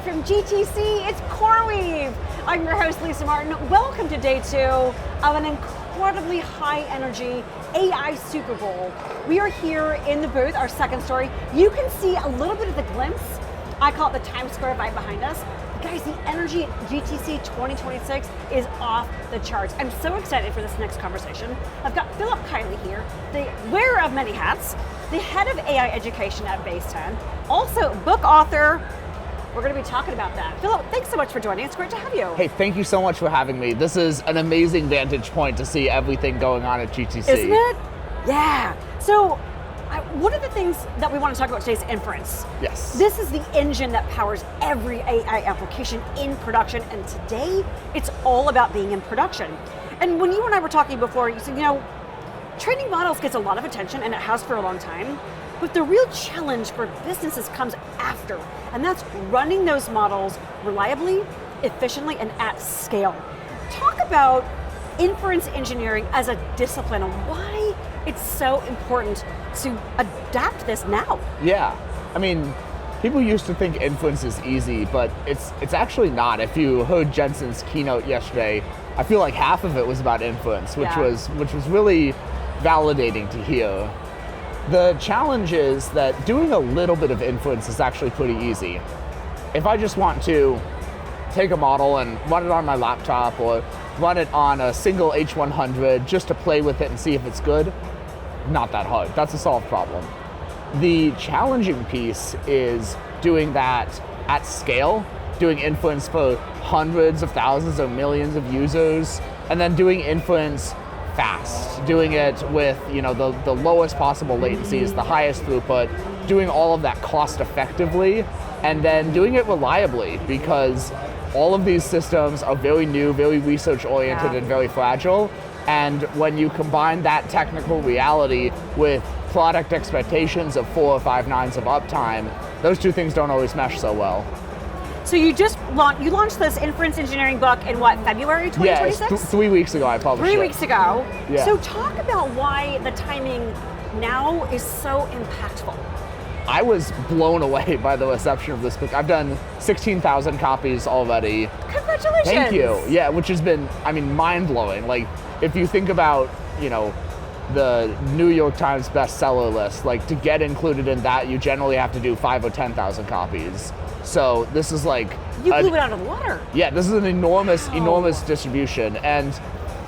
from GTC, it's CoreWeave. I'm your host, Lisa Martin. Welcome to day 2 of an incredibly high energy AI Super Bowl. We are here in the booth, our second story. You can see a little bit of the glimpse. I call it the Times Square vibe behind us. Guys, the energy at GTC 2026 is off the charts. I'm so excited for this next conversation. I've got Kiely here, the wearer of many hats, the head of AI education at Baseten, also book author. We're going to be talking about that. Philip, thanks so much for joining. It's great to have you. Hey, thank you so much for having me. This is an amazing vantage point to see everything going on at GTC. Isn't it? Yeah. So, one of the things that we want to talk about today is inference. Yes. This is the engine that powers every AI application in production, and today it's all about being in production. And when you and I were talking before, you said, training models gets a lot of attention, and it has for a long time, but the real challenge for businesses comes after, and that's running those models reliably, efficiently, and at scale. Talk about inference engineering as a discipline and why it's so important to adapt this now. Yeah, I mean, people used to think inference is easy, but it's actually not. If you heard Jensen's keynote yesterday, I feel like half of it was about inference, which was really validating to hear. The challenge is that doing a little bit of inference is actually pretty easy. If I just want to take a model and run it on my laptop or run it on a single H100 just to play with it and see if it's good, not that hard. That's a solved problem. The challenging piece is doing that at scale, doing inference for hundreds of thousands or millions of users, and then doing inference fast, doing it with the lowest possible latencies, the highest throughput, doing all of that cost effectively, and then doing it reliably, because all of these systems are very new, very research oriented, and very fragile. And when you combine that technical reality with product expectations of 4 or 5 nines of uptime, those two things don't always mesh so well. So you launched this inference engineering book in what, February 2026? Yeah, 3 weeks ago I published it. 3 weeks ago. Yeah. So talk about why the timing now is so impactful. I was blown away by the reception of this book. I've done 16,000 copies already. Congratulations. Thank you. Yeah, which has been, mind-blowing. Like, if you think about, the New York Times bestseller list, like, to get included in that, you generally have to do 5,000 or 10,000 copies. So this is like... You blew it out of the water. Yeah, this is an enormous distribution. And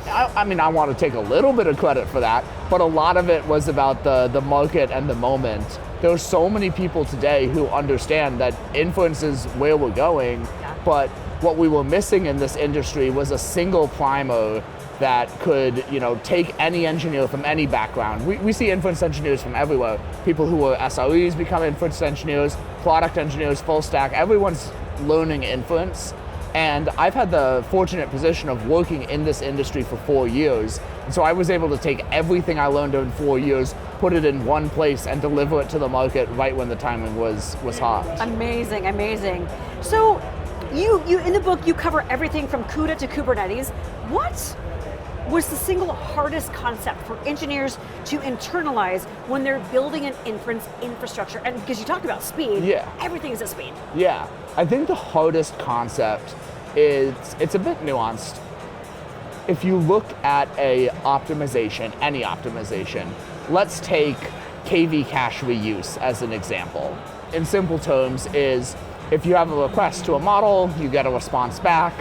I want to take a little bit of credit for that, but a lot of it was about the market and the moment. There are so many people today who understand that inference is where we're going, but what we were missing in this industry was a single primer that could, take any engineer from any background. We see inference engineers from everywhere. People who are SREs become inference engineers, product engineers, full stack, everyone's learning inference. And I've had the fortunate position of working in this industry for 4 years. And so I was able to take everything I learned in 4 years, put it in one place, and deliver it to the market right when the timing was hot. Amazing, amazing. So you in the book, you cover everything from CUDA to Kubernetes. What was the single hardest concept for engineers to internalize when they're building an inference infrastructure? And because you talked about speed, everything is at speed. Yeah, I think the hardest concept is, it's a bit nuanced. If you look at any optimization, let's take KV cache reuse as an example. In simple terms is, if you have a request to a model, you get a response back.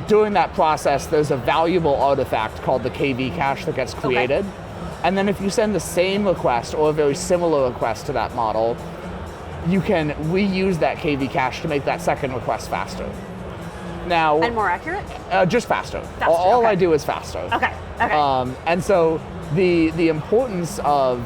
During that process, there's a valuable artifact called the KV cache that gets created. Okay. And then if you send the same request or a very similar request to that model, you can reuse that KV cache to make that second request faster. Now, and more accurate? Just faster. All I do is faster. Okay. And so the importance of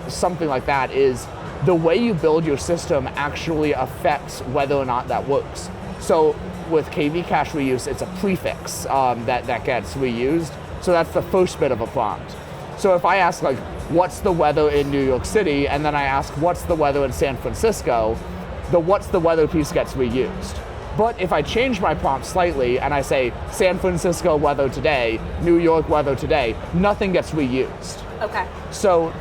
something like that is the way you build your system actually affects whether or not that works. So with KV cache reuse, it's a prefix that gets reused. So that's the first bit of a prompt. So if I ask what's the weather in New York City, and then I ask what's the weather in San Francisco, the what's the weather piece gets reused. But if I change my prompt slightly and I say San Francisco weather today, New York weather today, nothing gets reused. Okay. So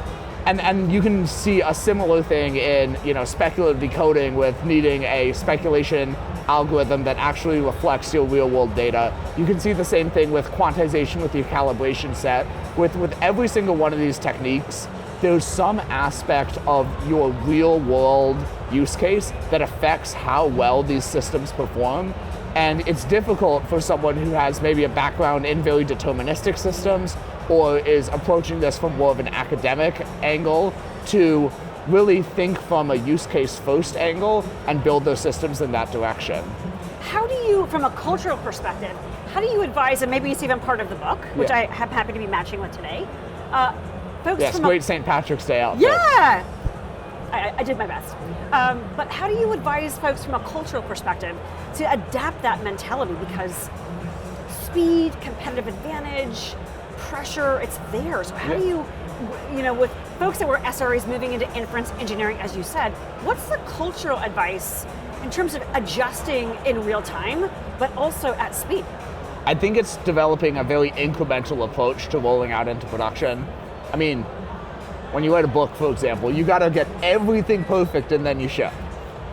And you can see a similar thing in, speculative decoding with needing a speculation algorithm that actually reflects your real world data. You can see the same thing with quantization with your calibration set. With every single one of these techniques, there's some aspect of your real world use case that affects how well these systems perform. And it's difficult for someone who has maybe a background in very deterministic systems or is approaching this from more of an academic angle to really think from a use case first angle and build those systems in that direction. How do you, from a cultural perspective, how do you advise, and maybe it's even part of the book, which I am happy to be matching with today, folks yes, from great St. Patrick's Day outfit. Yeah! I did my best. But how do you advise folks from a cultural perspective to adapt that mentality? Because speed, competitive advantage, pressure, it's there. So how do you, with folks that were SREs moving into inference engineering, as you said, what's the cultural advice in terms of adjusting in real time, but also at speed? I think it's developing a very incremental approach to rolling out into production. I mean, when you write a book, for example, you gotta get everything perfect and then you ship.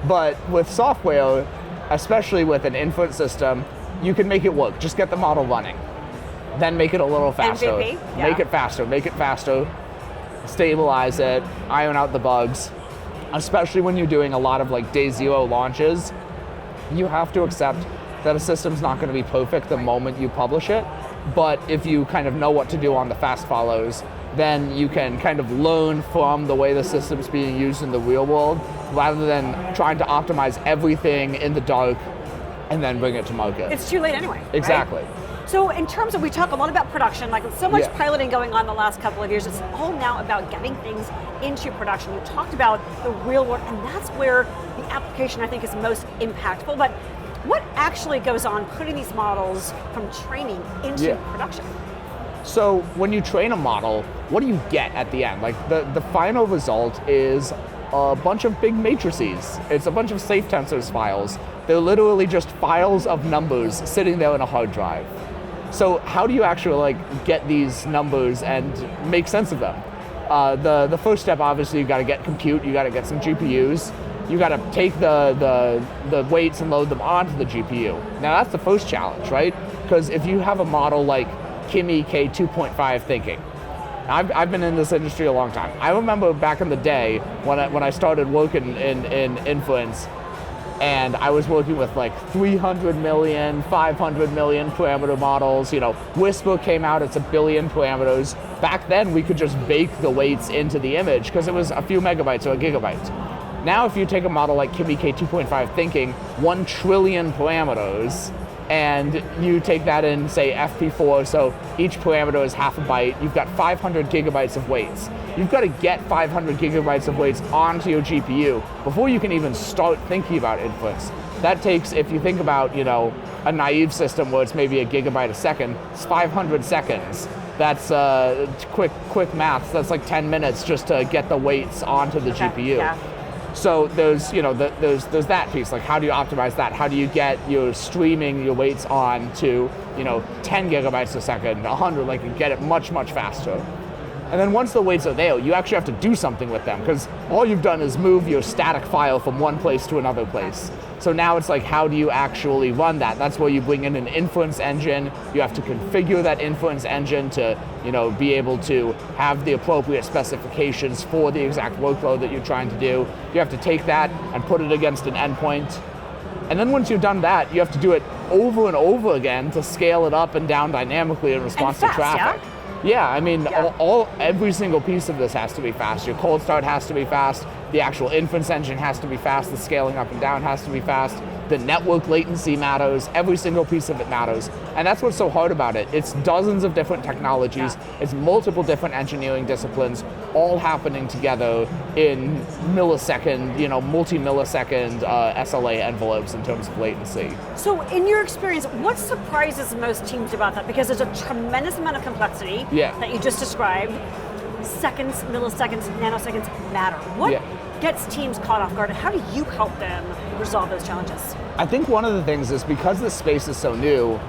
But with software, especially with an inference system, you can make it work. Just get the model running. Then make it a little faster. MVP? Yeah. Make it faster, stabilize it, iron out the bugs. Especially when you're doing a lot of like day zero launches, you have to accept that a system's not gonna be perfect the moment you publish it. But if you kind of know what to do on the fast follows, then you can kind of learn from the way the system's being used in the real world, rather than trying to optimize everything in the dark and then bring it to market. It's too late anyway. Exactly. Right? So in terms of, we talk a lot about production, like so much piloting going on the last couple of years, it's all now about getting things into production. You talked about the real world, and that's where the application I think is most impactful, but what actually goes on putting these models from training into production? So when you train a model, what do you get at the end? Like the final result is a bunch of big matrices. It's a bunch of safe tensors files. They're literally just files of numbers sitting there in a hard drive. So how do you actually like get these numbers and make sense of them? The first step, obviously, you got to get compute. You got to get some GPUs. You got to take the weights and load them onto the GPU. Now that's the first challenge, right? Because if you have a model like Kiely K2.5 thinking. I've been in this industry a long time. I remember back in the day when I started working in inference, and I was working with like 300 million, 500 million parameter models. Whisper came out, it's 1 billion parameters. Back then we could just bake the weights into the image because it was a few megabytes or a gigabyte. Now if you take a model like Kiely K2.5 thinking, 1 trillion parameters, and you take that in, say, FP4, so each parameter is half a byte, you've got 500 gigabytes of weights. You've got to get 500 gigabytes of weights onto your GPU before you can even start thinking about inference. That takes, if you think about, a naive system where it's maybe a gigabyte a second, it's 500 seconds. That's quick math. That's like 10 minutes just to get the weights onto the GPU. Yeah. So there's there's that piece, like how do you optimize that? How do you get your streaming your weights on to 10 gigabytes a second, 100, like you get it much faster. And then once the weights are there, you actually have to do something with them because all you've done is move your static file from one place to another place. So now it's like, how do you actually run that? That's where you bring in an inference engine. You have to configure that inference engine to, be able to have the appropriate specifications for the exact workload that you're trying to do. You have to take that and put it against an endpoint. And then once you've done that, you have to do it over and over again to scale it up and down dynamically in response to traffic. Yeah, I mean, every single piece of this has to be fast. Your cold start has to be fast. The actual inference engine has to be fast. The scaling up and down has to be fast. The network latency matters. Every single piece of it matters. And that's what's so hard about it. It's dozens of different technologies. It's multiple different engineering disciplines all happening together in millisecond, multi-millisecond SLA envelopes in terms of latency. So in your experience, what surprises most teams about that? Because there's a tremendous amount of complexity that you just described. Seconds, milliseconds, nanoseconds matter. What gets teams caught off guard, and how do you help them resolve those challenges? I think one of the things is because this space is so new,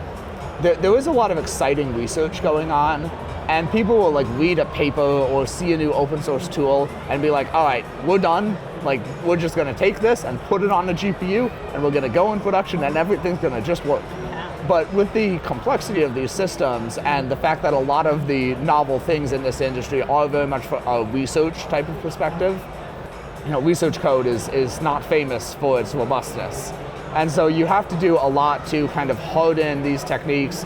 there is a lot of exciting research going on, and people will like read a paper or see a new open source tool and be like, all right, we're done. Like, we're just gonna take this and put it on the GPU, and we're gonna go in production, and everything's gonna just work. But with the complexity of these systems and the fact that a lot of the novel things in this industry are very much for a research type of perspective, research code is not famous for its robustness. And so you have to do a lot to kind of harden these techniques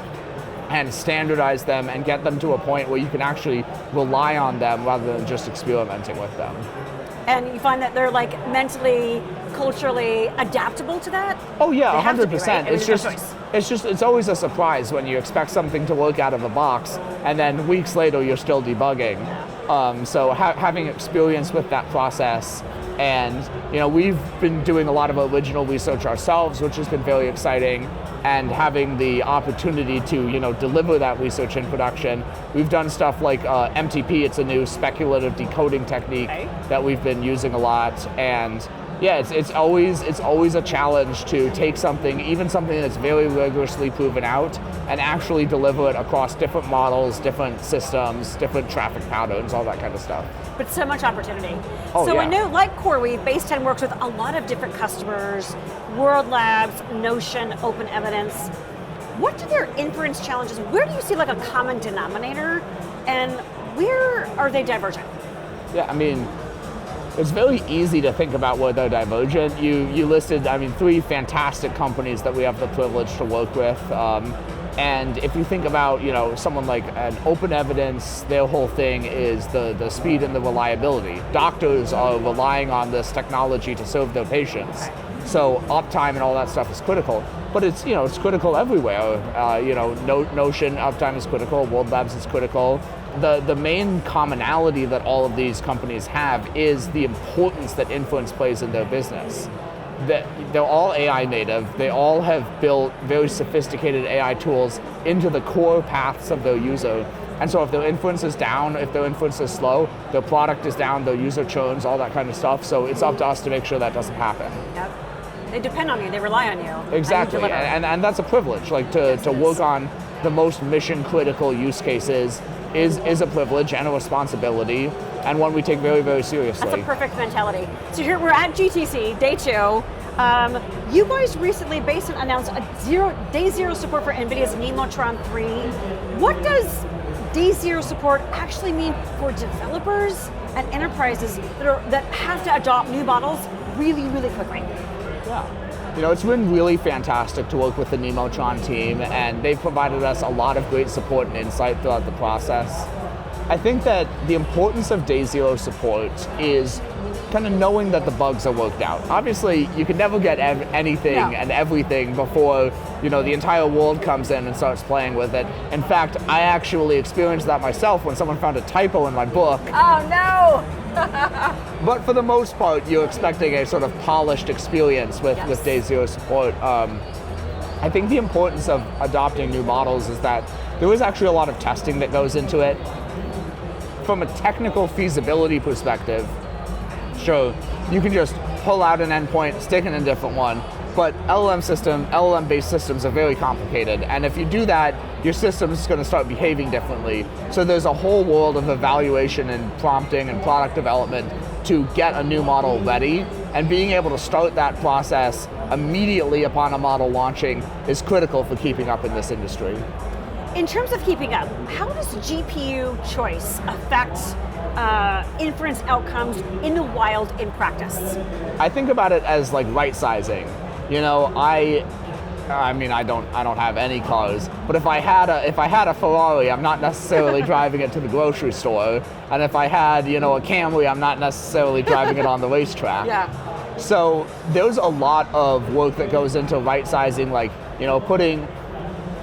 and standardize them and get them to a point where you can actually rely on them rather than just experimenting with them. And you find that they're like mentally, culturally adaptable to that? Oh yeah, 100%. Right? It's always a surprise when you expect something to work out of the box, and then weeks later you're still debugging. So having experience with that process, and we've been doing a lot of original research ourselves, which has been very exciting, and having the opportunity to deliver that research in production. We've done stuff like MTP. It's a new speculative decoding technique that we've been using a lot, and yeah, it's always a challenge to take something, even something that's very rigorously proven out, and actually deliver it across different models, different systems, different traffic patterns, all that kind of stuff. But so much opportunity. Oh, so yeah. I know, like CoreWeave, Baseten works with a lot of different customers, World Labs, Notion, Open Evidence. What are their inference challenges? Where do you see like a common denominator, and where are they divergent? Yeah, I mean, it's very easy to think about where they're divergent. You listed, 3 fantastic companies that we have the privilege to work with. And if you think about, someone like an Open Evidence, their whole thing is the speed and the reliability. Doctors are relying on this technology to serve their patients. So uptime and all that stuff is critical. But it's critical everywhere. Notion uptime is critical, World Labs is critical. The main commonality that all of these companies have is the importance that inference plays in their business. They're all AI native. They all have built very sophisticated AI tools into the core paths of their user. And so if their inference is down, if their inference is slow, their product is down, their user churns, all that kind of stuff. So it's up to us to make sure that doesn't happen. Yep. They depend on you, they rely on you. Exactly, and that's a privilege. Like to work on the most mission critical use cases is a privilege and a responsibility, and one we take very, very seriously. That's a perfect mentality. So here we're at GTC, day 2. You guys recently, Baseten, announced day zero support for NVIDIA's Nemotron 3. What does day zero support actually mean for developers and enterprises that have to adopt new models really, really quickly? Yeah. It's been really fantastic to work with the Nemotron team, and they've provided us a lot of great support and insight throughout the process. I think that the importance of day zero support is kind of knowing that the bugs are worked out. Obviously, you can never get anything and everything before the entire world comes in and starts playing with it. In fact, I actually experienced that myself when someone found a typo in my book. Oh no! But for the most part, you're expecting a sort of polished experience with day zero support. I think the importance of adopting new models is that there is actually a lot of testing that goes into it. From a technical feasibility perspective, sure, you can just pull out an endpoint, stick in a different one, but LLM-based systems are very complicated, and if you do that, your system is going to start behaving differently. So there's a whole world of evaluation and prompting and product development to get a new model ready, and being able to start that process immediately upon a model launching is critical for keeping up in this industry. In terms of keeping up, how does GPU choice affect inference outcomes in the wild in practice? I think about it as like right sizing. I don't have any cars, but if I had a Ferrari, I'm not necessarily driving it to the grocery store, and if I had a Camry, I'm not necessarily driving it on the racetrack. Yeah. So there's a lot of work that goes into right sizing, like putting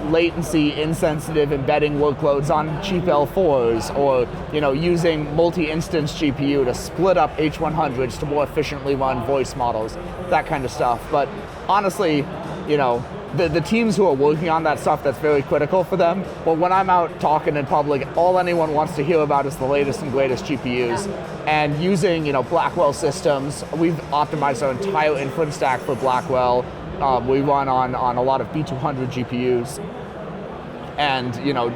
latency insensitive embedding workloads on cheap L4s, or using multi-instance GPU to split up H100s to more efficiently run voice models, that kind of stuff. But honestly, the teams who are working on that stuff, that's very critical for them. But when I'm out talking in public, all anyone wants to hear about is the latest and greatest GPUs. And using Blackwell systems, we've optimized our entire inference stack for Blackwell. We run on a lot of B200 GPUs. and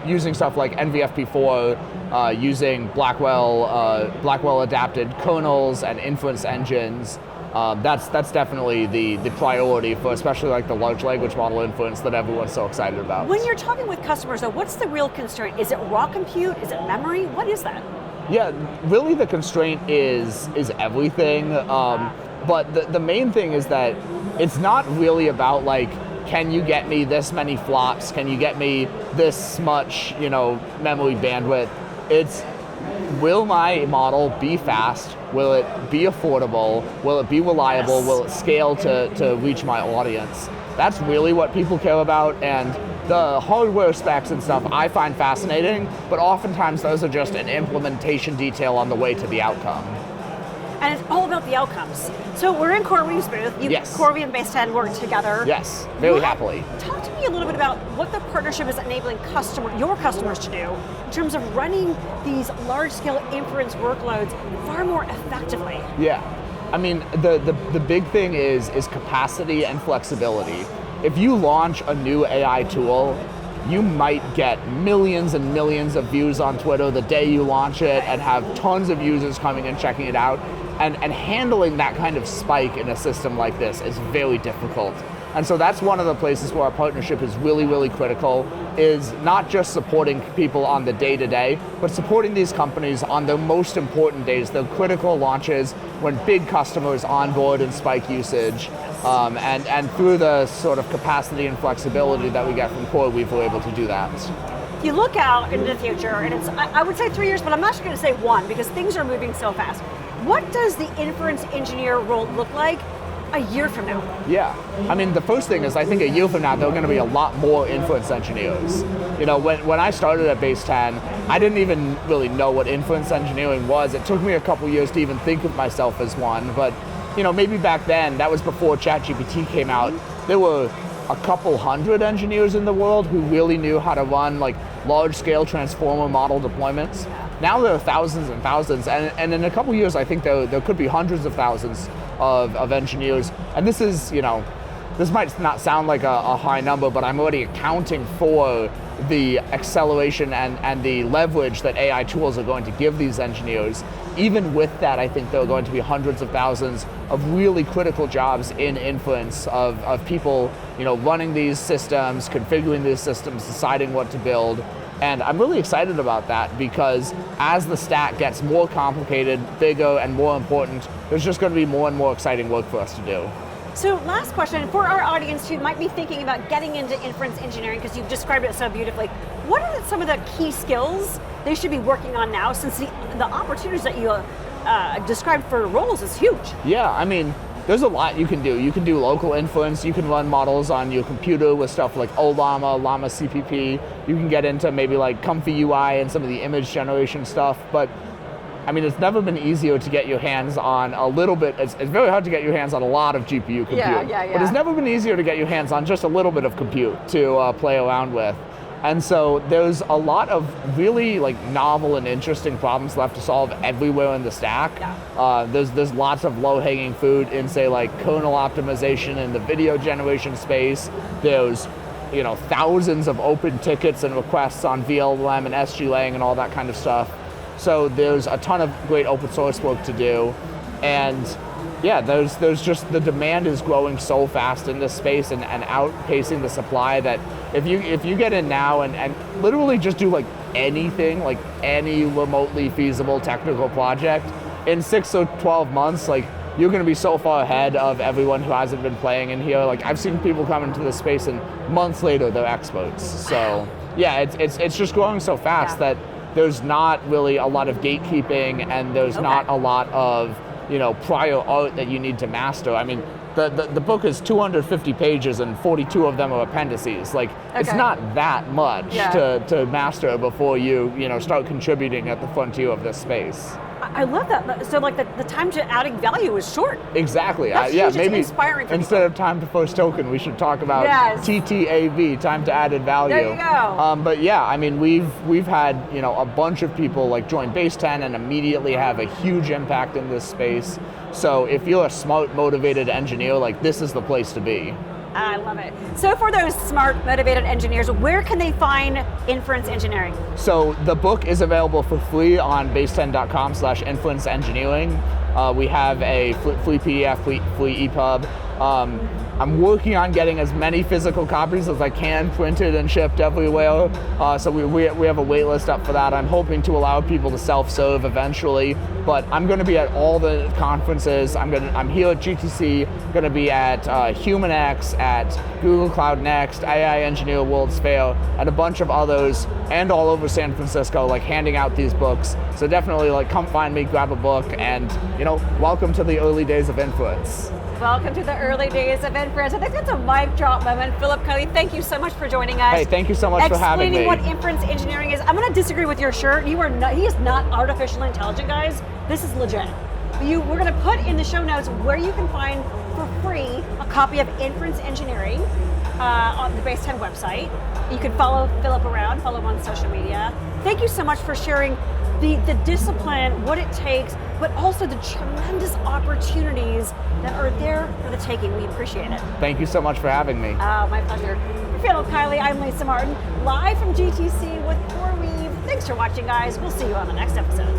using stuff like NVFP4, using Blackwell adapted kernels and inference engines. That's definitely the priority for especially like the large language model inference that everyone's so excited about. When you're talking with customers though, what's the real constraint? Is it raw compute? Is it memory? What is that? Yeah, really the constraint is everything. But the main thing is that it's not really about like, can you get me this many flops? Can you get me this much, memory bandwidth? It's, will my model be fast? Will it be affordable? Will it be reliable? Yes. Will it scale to reach my audience? That's really what people care about, and the hardware specs and stuff I find fascinating, but oftentimes those are just an implementation detail on the way to the outcome. And it's all about the outcomes. So we're in CoreWeave's booth. Yes. CoreWeave and Baseten work together. Yes, very happily. Talk to me a little bit about what the partnership is enabling your customers to do in terms of running these large-scale inference workloads far more effectively. Yeah, I mean, the big thing is capacity and flexibility. If you launch a new AI tool, you might get millions and millions of views on Twitter the day you launch it and have tons of users coming and checking it out. And handling that kind of spike in a system like this is very difficult. And so that's one of the places where our partnership is really, really critical, is not just supporting people on the day-to-day, but supporting these companies on their most important days, their critical launches, when big customers onboard and spike usage. And through the sort of capacity and flexibility that we get from CoreWeave, we're able to do that. You look out into the future, and it's, I would say 3 years, but I'm actually going to say 1, because things are moving so fast. What does the inference engineer role look like a year from now? Yeah, I mean, the first thing is I think a year from now there are going to be a lot more inference engineers. When I started at Baseten, I didn't even really know what inference engineering was. It took me a couple years to even think of myself as one, but maybe back then, that was before ChatGPT came out, there were a couple hundred engineers in the world who really knew how to run like large-scale transformer model deployments. Now there are thousands and thousands, and in a couple years I think there could be hundreds of thousands of engineers. And this is, this might not sound like a high number, but I'm already accounting for the acceleration and the leverage that AI tools are going to give these engineers. Even with that, I think there are going to be hundreds of thousands of really critical jobs in inference of people, running these systems, configuring these systems, deciding what to build. And I'm really excited about that, because as the stack gets more complicated, bigger, and more important, there's just going to be more and more exciting work for us to do. So last question, for our audience who might be thinking about getting into inference engineering, because you've described it so beautifully, what are some of the key skills they should be working on now, since the opportunities that you described for roles is huge? Yeah, I mean, there's a lot you can do. You can do local inference, you can run models on your computer with stuff like OLlama, Llama CPP, you can get into maybe like Comfy UI and some of the image generation stuff, but I mean, it's never been easier to get your hands on a little bit. It's very hard to get your hands on a lot of GPU compute. Yeah. But it's never been easier to get your hands on just a little bit of compute to play around with. And so there's a lot of really like novel and interesting problems left to solve everywhere in the stack. Yeah. There's lots of low-hanging fruit in, say, like kernel optimization in the video generation space. There's thousands of open tickets and requests on VLLM and SGLang and all that kind of stuff. So there's a ton of great open source work to do, and yeah, there's just, the demand is growing so fast in this space and outpacing the supply that if you get in now and literally just do like anything, like any remotely feasible technical project, in 6 or 12 months, like you're going to be so far ahead of everyone who hasn't been playing in here. Like I've seen people come into this space and months later they're experts. So yeah, it's just growing so fast that there's not really a lot of gatekeeping, and there's not a lot of prior art that you need to master. I mean, the book is 250 pages and 42 of them are appendices. Like it's not that much to master before you start contributing at the frontier of this space. I love that. So like the time to adding value is short. Exactly. That's huge. Maybe it's inspiring instead of time to first token, we should talk about TTAV, time to added value. There you go. But yeah, I mean, we've had a bunch of people like join Baseten and immediately have a huge impact in this space. So if you're a smart, motivated engineer, like this is the place to be. I love it. So for those smart, motivated engineers, where can they find Inference Engineering? So the book is available for free on baseten.com/Inference Engineering. We have a free PDF, free EPUB. I'm working on getting as many physical copies as I can printed and shipped everywhere. So we have a wait list up for that. I'm hoping to allow people to self-serve eventually, but I'm going to be at all the conferences. I'm here at GTC, going to be at HumanX, at Google Cloud Next, AI Engineer World's Fair, and a bunch of others, and all over San Francisco, like handing out these books. So definitely like come find me, grab a book, and welcome to the early days of Inference. Welcome to the early days of Inference. I think that's a mic drop moment. Philip, Kiely, thank you so much for joining us. Hey, thank you so much for having me. Explaining what Inference Engineering is. I'm going to disagree with your shirt. He is not artificial intelligence, guys. This is legit. We're going to put in the show notes where you can find for free a copy of Inference Engineering on the Baseten website. You can follow Philip around, follow him on social media. Thank you so much for sharing the discipline, what it takes, but also the tremendous opportunities that are there for the taking. We appreciate it. Thank you so much for having me. My pleasure. For Philip, Kiely, I'm Lisa Martin, live from GTC with CoreWeave. Thanks for watching, guys. We'll see you on the next episode.